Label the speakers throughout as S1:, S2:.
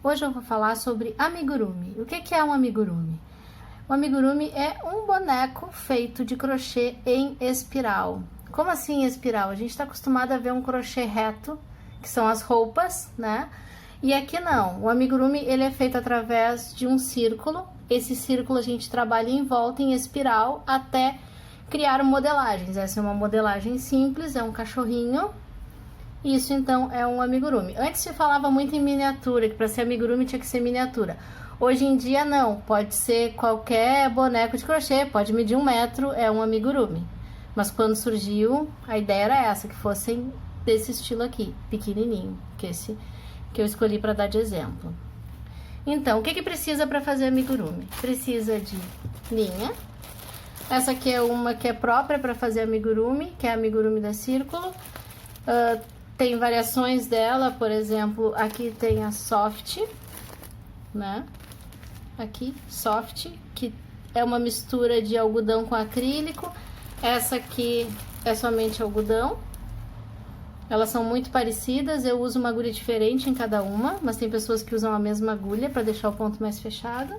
S1: Hoje eu vou falar sobre amigurumi. O que é um amigurumi? O amigurumi é um boneco feito de crochê em espiral. Como assim espiral? A gente está acostumado a ver um crochê reto, que são as roupas, né? E aqui não. O amigurumi ele é feito através de um círculo. Esse círculo a gente trabalha em volta em espiral até criar modelagens. Essa é uma modelagem simples, é um cachorrinho. Isso então é um amigurumi. Antes se falava muito em miniatura, que para ser amigurumi tinha que ser miniatura. Hoje em dia não, pode ser qualquer boneco de crochê, pode medir 1 metro, é um amigurumi. Mas quando surgiu, a ideia era essa, que fossem desse estilo aqui, pequenininho, que eu escolhi para dar de exemplo. Então, o que precisa para fazer amigurumi? Precisa de linha. Essa aqui é uma que é própria para fazer amigurumi, que é a amigurumi da Círculo. Tem variações dela, por exemplo, aqui tem a soft, né? Aqui, soft, que é uma mistura de algodão com acrílico. Essa aqui é somente algodão. Elas são muito parecidas, eu uso uma agulha diferente em cada uma, mas tem pessoas que usam a mesma agulha para deixar o ponto mais fechado.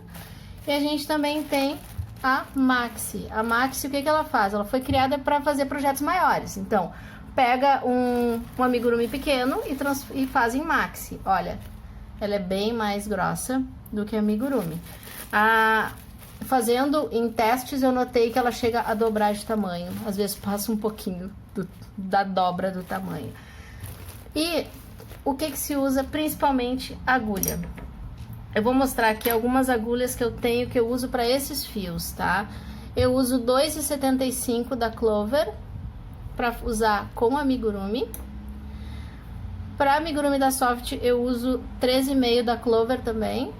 S1: E a gente também tem a Maxi. A Maxi, o que ela faz? Ela foi criada para fazer projetos maiores. Então, pega um amigurumi pequeno e faz em Maxi. Olha, ela é bem mais grossa do que a amigurumi. Fazendo em testes, eu notei que ela chega a dobrar de tamanho. Às vezes passa um pouquinho da dobra do tamanho. E o que se usa? Principalmente agulha. Eu vou mostrar aqui algumas agulhas que eu tenho, que eu uso para esses fios, tá? Eu uso 2,75 da Clover para usar com amigurumi. Para amigurumi da Soft eu uso 13,5 da Clover também.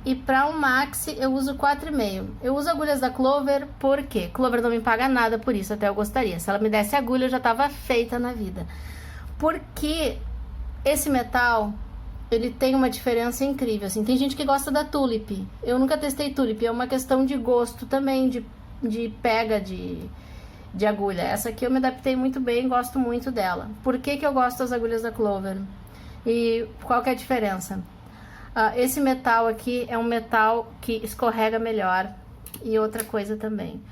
S1: E para o Maxi eu uso 4,5. Eu uso agulhas da Clover porque Clover não me paga nada por isso, até eu gostaria. Se ela me desse agulha eu já tava feita na vida. Porque esse metal, ele tem uma diferença incrível, assim. Tem gente que gosta da Tulip. Eu nunca testei Tulip, é uma questão de gosto também, de pega de agulha. Essa aqui eu me adaptei muito bem, gosto muito dela. Por que eu gosto das agulhas da Clover? E qual que é a diferença? Esse metal aqui é um metal que escorrega melhor. E outra coisa também.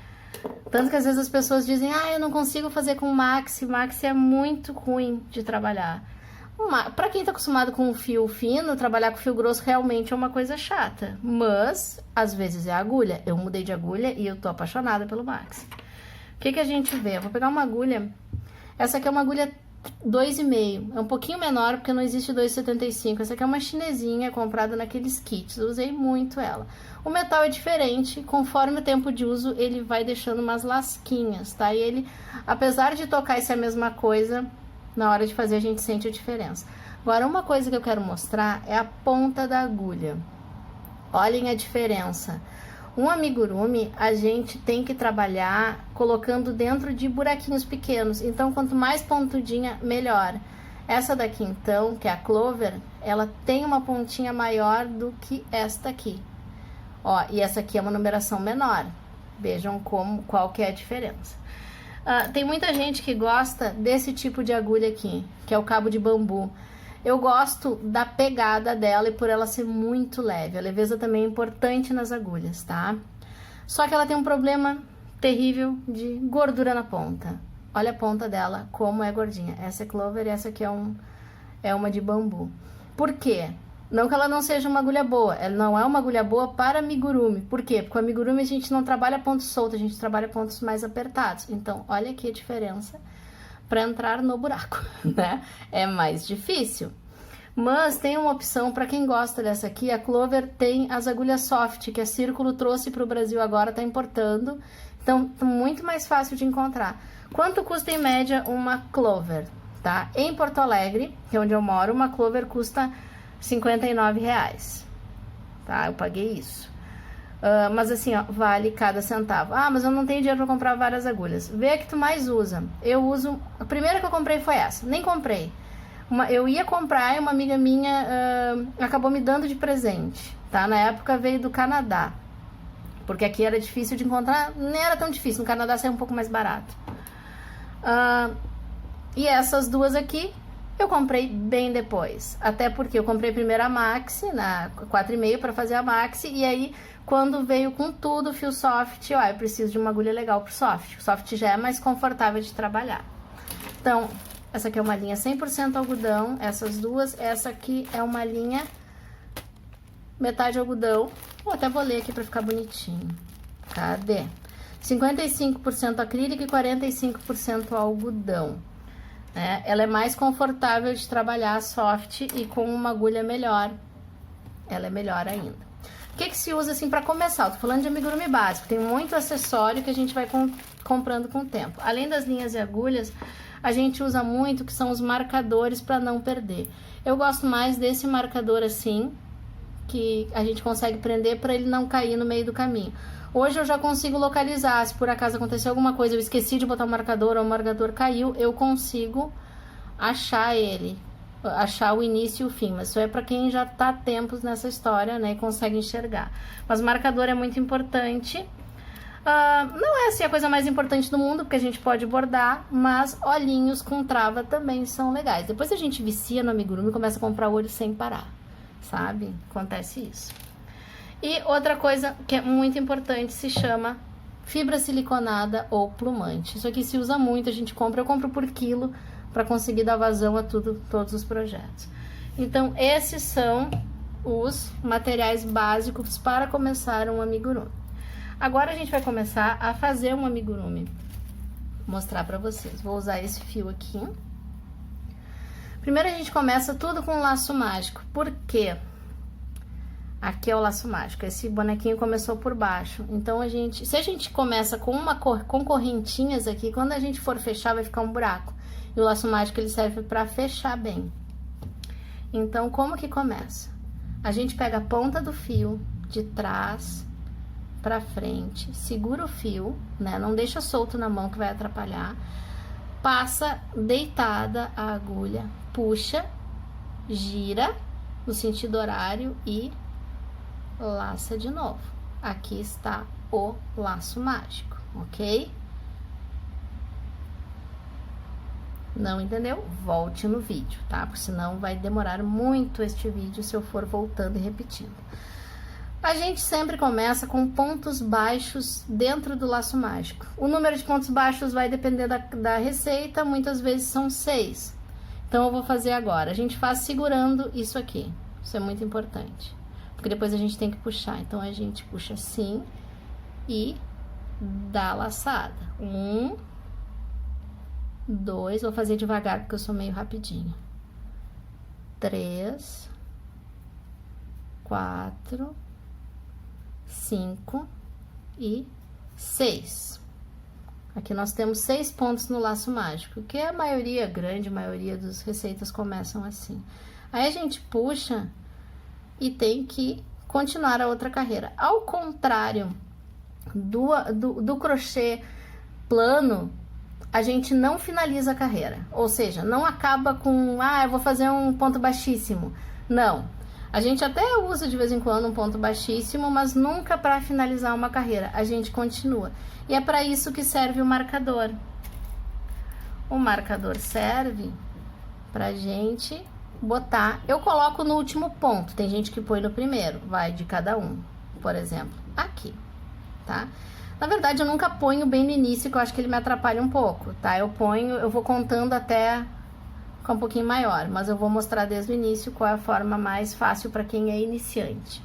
S1: Tanto que às vezes as pessoas dizem, eu não consigo fazer com Maxi. Maxi é muito ruim de trabalhar. Pra quem tá acostumado com fio fino, trabalhar com fio grosso realmente é uma coisa chata. Mas, às vezes é a agulha. Eu mudei de agulha e eu tô apaixonada pelo Maxi. O que a gente vê? Eu vou pegar uma agulha. Essa aqui é uma agulha 2,5. É um pouquinho menor porque não existe 2,75. Essa aqui é uma chinesinha comprada naqueles kits. Eu usei muito ela. O metal é diferente. Conforme o tempo de uso, ele vai deixando umas lasquinhas, tá? E ele, apesar de tocar isso é a mesma coisa, na hora de fazer a gente sente a diferença. Agora, uma coisa que eu quero mostrar é a ponta da agulha. Olhem a diferença. Um amigurumi a gente tem que trabalhar colocando dentro de buraquinhos pequenos. Então, quanto mais pontudinha, melhor. Essa daqui, então, que é a Clover, ela tem uma pontinha maior do que esta aqui. Ó, e essa aqui é uma numeração menor. Vejam qual que é a diferença. Tem muita gente que gosta desse tipo de agulha aqui, que é o cabo de bambu. Eu gosto da pegada dela e por ela ser muito leve. A leveza também é importante nas agulhas, tá? Só que ela tem um problema terrível de gordura na ponta. Olha a ponta dela, como é gordinha. Essa é Clover e essa aqui é uma de bambu. Por quê? Não que ela não seja uma agulha boa. Ela não é uma agulha boa para amigurumi. Por quê? Porque o amigurumi a gente não trabalha pontos soltos, a gente trabalha pontos mais apertados. Então, olha aqui a diferença para entrar no buraco, né? É mais difícil. Mas tem uma opção para quem gosta dessa aqui. A Clover tem as agulhas soft, que a Círculo trouxe para o Brasil agora, tá importando. Então, tá muito mais fácil de encontrar. Quanto custa em média uma Clover, tá? Em Porto Alegre, que é onde eu moro, uma Clover custa R$59, tá? Eu paguei isso. Mas assim, ó, vale cada centavo. Mas eu não tenho dinheiro pra comprar várias agulhas. Vê a que tu mais usa. Eu uso... A primeira que eu comprei foi essa. Nem comprei. Eu ia comprar e uma amiga minha acabou me dando de presente, tá? Na época veio do Canadá. Porque aqui era difícil de encontrar. Nem era tão difícil. No Canadá saiu um pouco mais barato. E essas duas aqui Eu comprei bem depois, até porque eu comprei primeiro a Maxi, na 4,5 para fazer a Maxi, e aí quando veio com tudo o fio soft, ó, eu preciso de uma agulha legal pro soft. O soft já é mais confortável de trabalhar. Então, essa aqui é uma linha 100% algodão, essas duas, essa aqui é uma linha metade algodão. Eu até vou ler aqui para ficar bonitinho. Cadê? 55% acrílico e 45% algodão. Ela é mais confortável de trabalhar soft e com uma agulha melhor. Ela é melhor ainda. O que se usa assim para começar? Eu tô falando de amigurumi básico. Tem muito acessório que a gente vai comprando com o tempo. Além das linhas e agulhas, a gente usa muito que são os marcadores para não perder. Eu gosto mais desse marcador assim, que a gente consegue prender para ele não cair no meio do caminho. Hoje eu já consigo localizar, se por acaso aconteceu alguma coisa, eu esqueci de botar o marcador ou o marcador caiu, eu consigo achar ele, achar o início e o fim. Mas isso é para quem já tá há tempos nessa história, né, e consegue enxergar. Mas marcador é muito importante. Não é assim a coisa mais importante do mundo, porque a gente pode bordar, mas olhinhos com trava também são legais. Depois a gente vicia no amigurumi e começa a comprar olho sem parar, sabe? Acontece isso. E outra coisa que é muito importante se chama fibra siliconada ou plumante. Isso aqui se usa muito, a gente compra, eu compro por quilo para conseguir dar vazão a todos os projetos. Então, esses são os materiais básicos para começar um amigurumi. Agora a gente vai começar a fazer um amigurumi. Vou mostrar para vocês. Vou usar esse fio aqui. Primeiro a gente começa tudo com laço mágico. Por quê? Aqui é o laço mágico. Esse bonequinho começou por baixo. Então, se a gente começa com correntinhas aqui, quando a gente for fechar, vai ficar um buraco. E o laço mágico, ele serve para fechar bem. Então, como que começa? A gente pega a ponta do fio de trás pra frente, segura o fio, né? Não deixa solto na mão que vai atrapalhar. Passa deitada a agulha, puxa, gira no sentido horário e laça de novo. Aqui está o laço mágico, ok? Não entendeu? Volte no vídeo, tá? Porque senão vai demorar muito este vídeo se eu for voltando e repetindo. A gente sempre começa com pontos baixos dentro do laço mágico. O número de pontos baixos vai depender da receita, muitas vezes são 6. Então, eu vou fazer agora. A gente faz segurando isso aqui. Isso é muito importante. Porque depois a gente tem que puxar. Então, a gente puxa assim e dá a laçada. 1, 2, vou fazer devagar porque eu sou meio rapidinho. 3, 4, 5 e 6. Aqui nós temos 6 pontos no laço mágico, que a maioria, grande maioria das receitas começam assim. Aí a gente puxa e tem que continuar a outra carreira. Ao contrário do crochê plano, a gente não finaliza a carreira. Ou seja, não acaba com, eu vou fazer um ponto baixíssimo. Não. A gente até usa de vez em quando um ponto baixíssimo, mas nunca para finalizar uma carreira. A gente continua. E é para isso que serve o marcador. O marcador serve pra gente botar... Eu coloco no último ponto. Tem gente que põe no primeiro. Vai de cada um. Por exemplo, aqui, tá? Na verdade, eu nunca ponho bem no início, que eu acho que ele me atrapalha um pouco, tá? Eu vou contando até... ficar um pouquinho maior, mas eu vou mostrar desde o início qual é a forma mais fácil para quem é iniciante.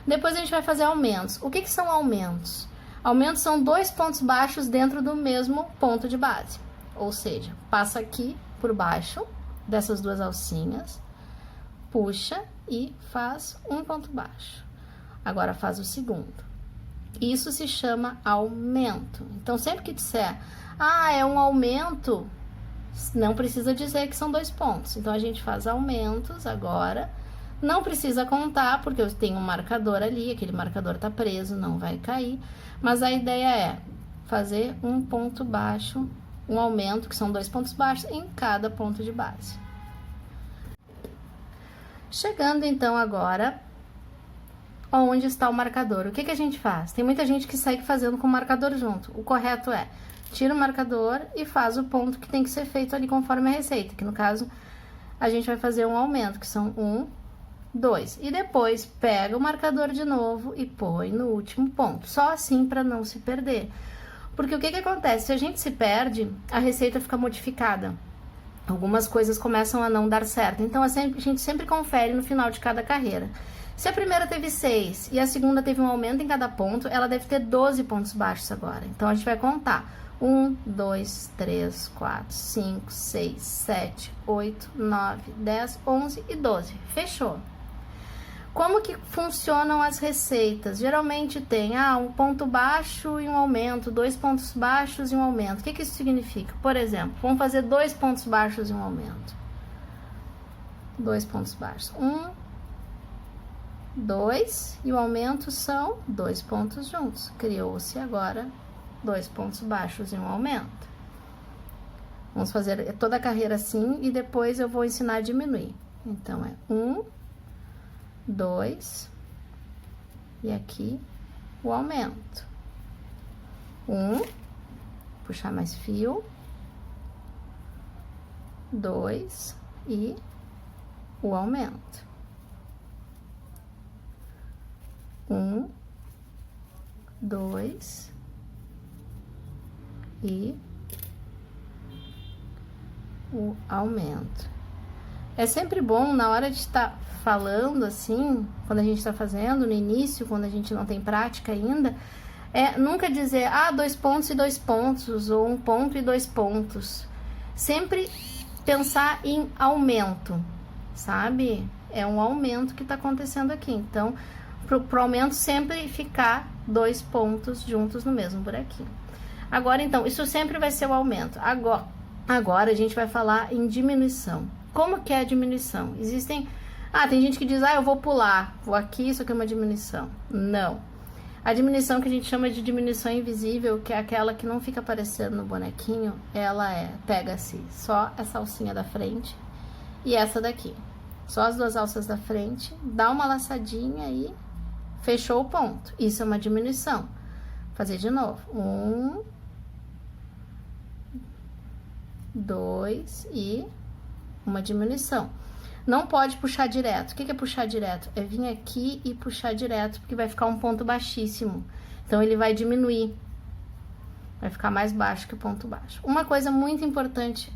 S1: Depois a gente vai fazer aumentos. O que são aumentos? Aumentos são 2 pontos baixos dentro do mesmo ponto de base. Ou seja, passa aqui por baixo dessas duas alcinhas, puxa e faz um ponto baixo. Agora faz o segundo. Isso se chama aumento. Então, sempre que disser, é um aumento... não precisa dizer que são 2 pontos. Então, a gente faz aumentos agora. Não precisa contar, porque eu tenho um marcador ali. Aquele marcador tá preso, não vai cair. Mas a ideia é fazer um ponto baixo, um aumento, que são 2 pontos baixos, em cada ponto de base. Chegando, então, agora, onde está o marcador. O que a gente faz? Tem muita gente que segue fazendo com o marcador junto. O correto é... tira o marcador e faz o ponto que tem que ser feito ali conforme a receita, que no caso a gente vai fazer um aumento, que são 1, 2. E depois pega o marcador de novo e põe no último ponto. Só assim para não se perder. Porque o que acontece? Se a gente se perde, a receita fica modificada. Algumas coisas começam a não dar certo. Então, a gente sempre confere no final de cada carreira. Se a primeira teve 6 e a segunda teve um aumento em cada ponto, ela deve ter 12 pontos baixos agora. Então, a gente vai contar. 1, 2, 3, 4, 5, 6, 7, 8, 9, 10, 11 e 12. Fechou. Como que funcionam as receitas? Geralmente tem um ponto baixo e um aumento, 2 pontos baixos e um aumento. O que isso significa? Por exemplo, vamos fazer 2 pontos baixos e um aumento. 2 pontos baixos. 1, 2 e o aumento são 2 pontos juntos. Criou-se agora 2 pontos baixos e um aumento. Vamos fazer toda a carreira assim e depois eu vou ensinar a diminuir. Então, é 1, 2 e aqui o aumento. 1, puxar mais fio, 2 e o aumento. 1, 2 e o aumento. É sempre bom na hora de estar falando assim, quando a gente está fazendo, no início, quando a gente não tem prática ainda, nunca dizer, 2 pontos e 2 pontos, ou 1 ponto e 2 pontos. Sempre pensar em aumento, sabe? É um aumento que está acontecendo aqui. Então, pro aumento sempre ficar 2 pontos juntos no mesmo buraquinho. Agora, então, isso sempre vai ser o aumento. Agora a gente vai falar em diminuição. Como que é a diminuição? Tem gente que diz, eu vou pular, vou aqui, isso aqui é uma diminuição. Não. A diminuição que a gente chama de diminuição invisível, que é aquela que não fica aparecendo no bonequinho, pega-se só essa alcinha da frente e essa daqui. Só as 2 alças da frente, dá uma laçadinha e fechou o ponto. Isso é uma diminuição. Vou fazer de novo. 1, 2 e uma diminuição. Não pode puxar direto. O que é puxar direto? É vir aqui e puxar direto, porque vai ficar um ponto baixíssimo. Então, ele vai diminuir. Vai ficar mais baixo que o ponto baixo. Uma coisa muito importante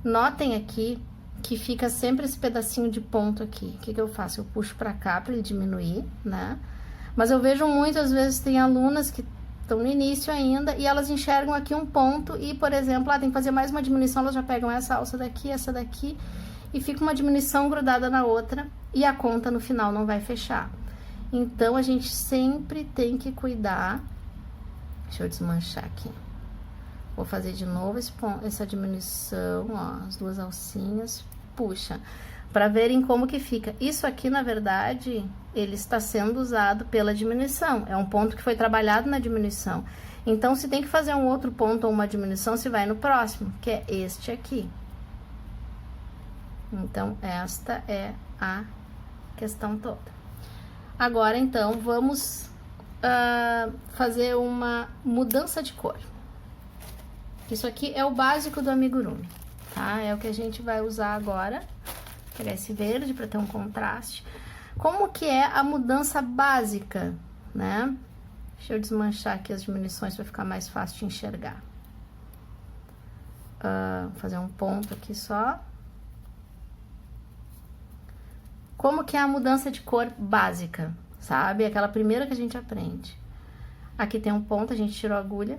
S1: notem aqui que fica sempre esse pedacinho de ponto aqui. O que eu faço? Eu puxo pra cá pra ele diminuir, né? Mas eu vejo muitas vezes, tem alunas que estão no início ainda e elas enxergam aqui um ponto e, por exemplo, tem que fazer mais uma diminuição, elas já pegam essa alça daqui, essa daqui e fica uma diminuição grudada na outra e a conta no final não vai fechar. Então, a gente sempre tem que cuidar. Deixa eu desmanchar aqui. Vou fazer de novo essa diminuição, as 2 alcinhas, puxa, para verem como que fica. Isso aqui, na verdade, ele está sendo usado pela diminuição. É um ponto que foi trabalhado na diminuição. Então, se tem que fazer um outro ponto ou uma diminuição, se vai no próximo, que é este aqui. Então, esta é a questão toda. Agora, então, vamos fazer uma mudança de cor. Isso aqui é o básico do amigurumi, tá? É o que a gente vai usar agora. Vou pegar esse verde para ter um contraste. Como que é a mudança básica, né? Deixa eu desmanchar aqui as diminuições para ficar mais fácil de enxergar. Vou fazer um ponto aqui só. Como que é a mudança de cor básica, sabe? Aquela primeira que a gente aprende. Aqui tem um ponto, a gente tirou a agulha.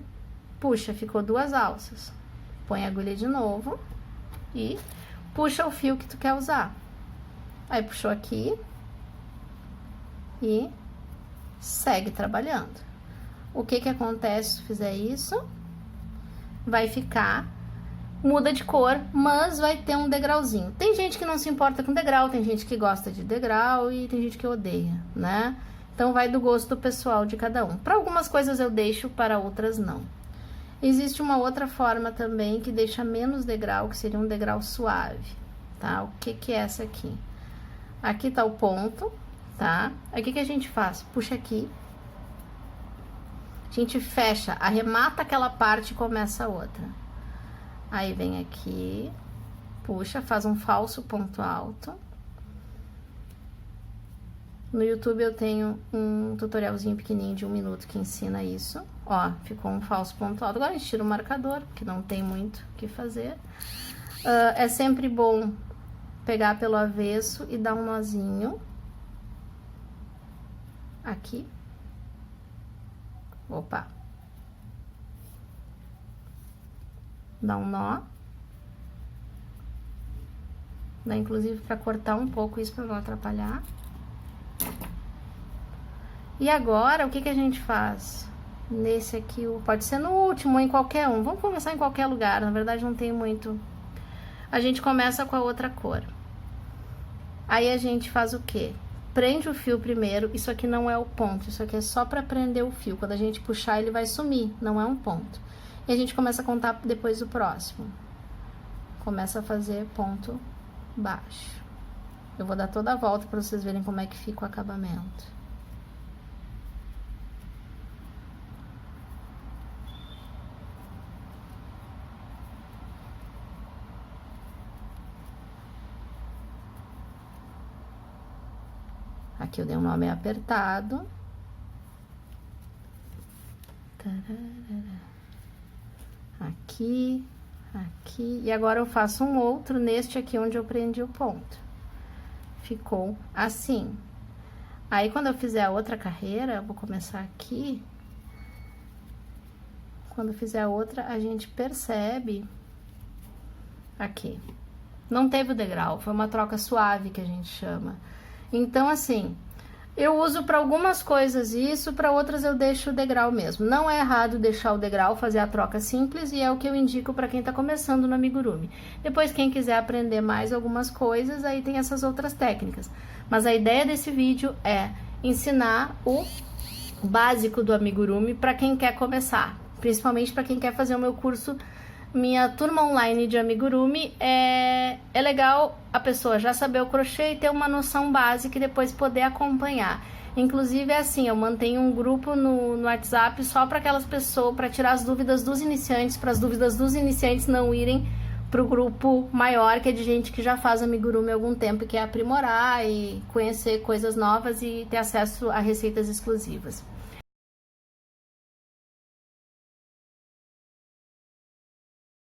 S1: Puxa, ficou 2 alças. Põe a agulha de novo e puxa o fio que tu quer usar. Aí, puxou aqui e segue trabalhando. O que acontece se tu fizer isso? Vai ficar, muda de cor, mas vai ter um degrauzinho. Tem gente que não se importa com degrau, tem gente que gosta de degrau e tem gente que odeia, né? Então, vai do gosto pessoal de cada um. Para algumas coisas eu deixo, para outras não. Existe uma outra forma também que deixa menos degrau, que seria um degrau suave, tá? O que é essa aqui? Aqui tá o ponto, tá? Aí, o que a gente faz? Puxa aqui. A gente fecha, arremata aquela parte e começa a outra. Aí, vem aqui, puxa, faz um falso ponto alto. No YouTube eu tenho um tutorialzinho pequenininho de 1 minuto que ensina isso. Ó, ficou um falso ponto alto. Agora a gente tira o marcador, porque não tem muito o que fazer. É sempre bom pegar pelo avesso e dar um nozinho. Aqui. Opa. Dá um nó. Dá inclusive pra cortar um pouco isso pra não atrapalhar. E agora, o que que a gente faz? Nesse aqui, pode ser no último ou em qualquer um. Vamos começar em qualquer lugar, na verdade não tem muito. A gente começa com a outra cor. Aí a gente faz o quê? Prende o fio primeiro, isso aqui não é o ponto, isso aqui é só pra prender o fio. Quando a gente puxar, ele vai sumir, não é um ponto. E a gente começa a contar depois do próximo. Começa a fazer ponto baixo. Eu vou dar toda a volta pra vocês verem como é que fica o acabamento. Aqui eu dei um nó meio apertado. Aqui, aqui. E agora eu faço um outro neste aqui onde eu prendi o ponto. Ficou assim. Aí, quando eu fizer a outra carreira, eu vou começar aqui. Quando eu fizer a outra, a gente percebe... Aqui. Não teve o degrau, foi uma troca suave que a gente chama. Então, assim, eu uso para algumas coisas isso, para outras eu deixo o degrau mesmo. Não é errado deixar o degrau, fazer a troca simples, e é o que eu indico para quem tá começando no amigurumi. Depois, quem quiser aprender mais algumas coisas, aí tem essas outras técnicas. Mas a ideia desse vídeo é ensinar o básico do amigurumi para quem quer começar. Principalmente para quem quer fazer o meu curso. Minha turma online de amigurumi é legal a pessoa já saber o crochê e ter uma noção básica e depois poder acompanhar. Inclusive é assim, eu mantenho um grupo no WhatsApp só para aquelas pessoas, para tirar as dúvidas dos iniciantes, para as dúvidas dos iniciantes não irem para o grupo maior, que é de gente que já faz amigurumi há algum tempo e quer aprimorar e conhecer coisas novas e ter acesso a receitas exclusivas.